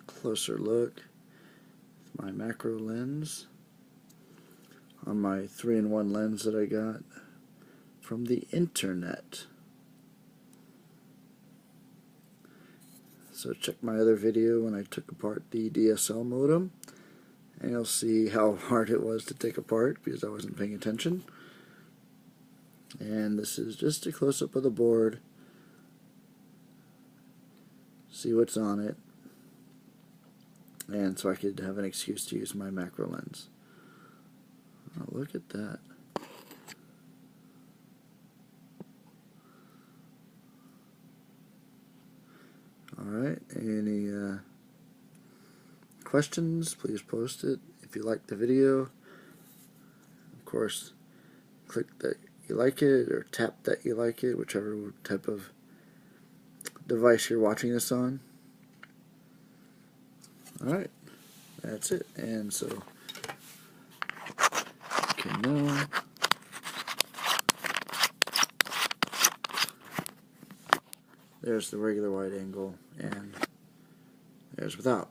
closer look with my macro lens on my 3-in-1 lens that I got from the internet. So check my other video when I took apart the DSL modem, and you'll see how hard it was to take apart because I wasn't paying attention. And this is just a close-up of the board. See what's on it, and so I could have an excuse to use my macro lens. Oh, look at that. Alright, any questions, please post it. If you like the video, of course, click that you like it or tap that you like it, whichever type of device you're watching this on. Alright, that's it. And so, okay, now there's the regular wide angle, and there's without.